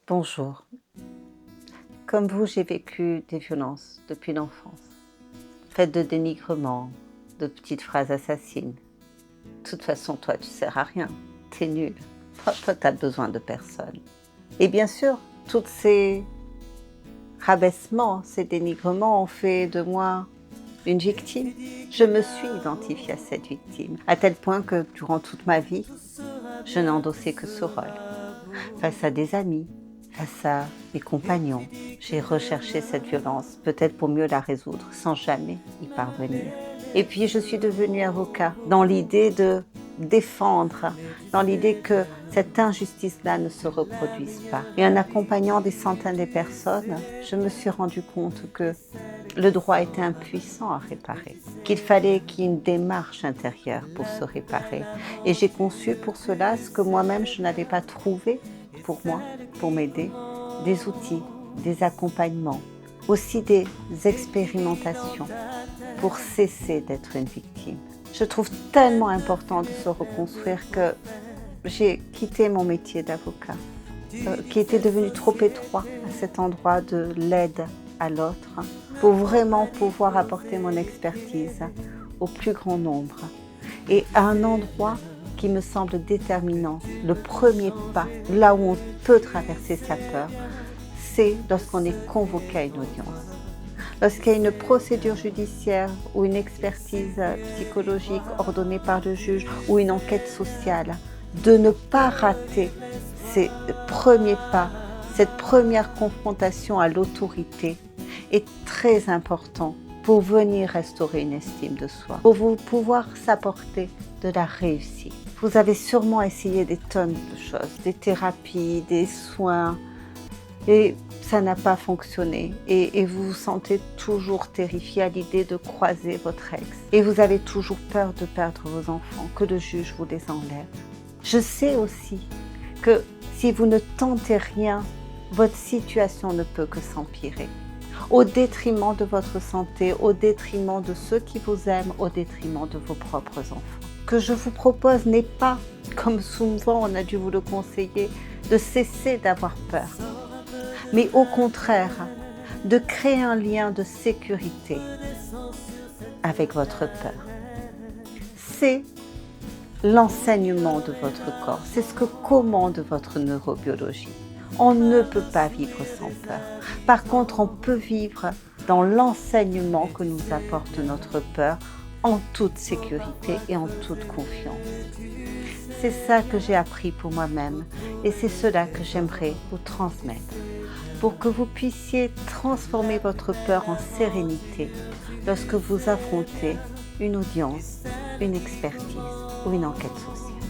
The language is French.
Bonjour. Comme vous, j'ai vécu des violences depuis l'enfance, faites de dénigrement, de petites phrases assassines. De toute façon, toi, tu sers à rien, t'es nul. Toi, t'as besoin de personne. Et bien sûr, tous ces rabaissements, ces dénigrements ont fait de moi une victime. Je me suis identifiée à cette victime, à tel point que durant toute ma vie, je n'ai endossé que ce rôle. Face à des amis, face à mes compagnons, j'ai recherché cette violence, peut-être pour mieux la résoudre, sans jamais y parvenir. Et puis je suis devenue avocat, dans l'idée de défendre, dans l'idée que cette injustice-là ne se reproduise pas. Et en accompagnant des centaines de personnes, je me suis rendu compte que le droit était impuissant à réparer, qu'il fallait qu'il y ait une démarche intérieure pour se réparer. Et j'ai conçu pour cela ce que moi-même je n'avais pas trouvé pour moi, pour m'aider, des outils, des accompagnements, aussi des expérimentations pour cesser d'être une victime. Je trouve tellement important de se reconstruire que j'ai quitté mon métier d'avocat, qui était devenu trop étroit à cet endroit de l'aide à l'autre, pour vraiment pouvoir apporter mon expertise au plus grand nombre. Et à un endroit qui me semble déterminant, le premier pas, là où on peut traverser sa peur, c'est lorsqu'on est convoqué à une audience. Lorsqu'il y a une procédure judiciaire ou une expertise psychologique ordonnée par le juge ou une enquête sociale, de ne pas rater ces premiers pas, cette première confrontation à l'autorité est très important pour venir restaurer une estime de soi, pour vous pouvoir s'apporter de la réussite. Vous avez sûrement essayé des tonnes de choses, des thérapies, des soins, et ça n'a pas fonctionné. Et vous vous sentez toujours terrifié à l'idée de croiser votre ex. Et vous avez toujours peur de perdre vos enfants, que le juge vous les enlève. Je sais aussi que si vous ne tentez rien, votre situation ne peut que s'empirer, au détriment de votre santé, au détriment de ceux qui vous aiment, au détriment de vos propres enfants. Ce que je vous propose n'est pas, comme souvent on a dû vous le conseiller, de cesser d'avoir peur, mais au contraire, de créer un lien de sécurité avec votre peur. C'est l'enseignement de votre corps, c'est ce que commande votre neurobiologie. On ne peut pas vivre sans peur. Par contre, on peut vivre dans l'enseignement que nous apporte notre peur en toute sécurité et en toute confiance. C'est ça que j'ai appris pour moi-même et c'est cela que j'aimerais vous transmettre pour que vous puissiez transformer votre peur en sérénité lorsque vous affrontez une audience, une expertise ou une enquête sociale.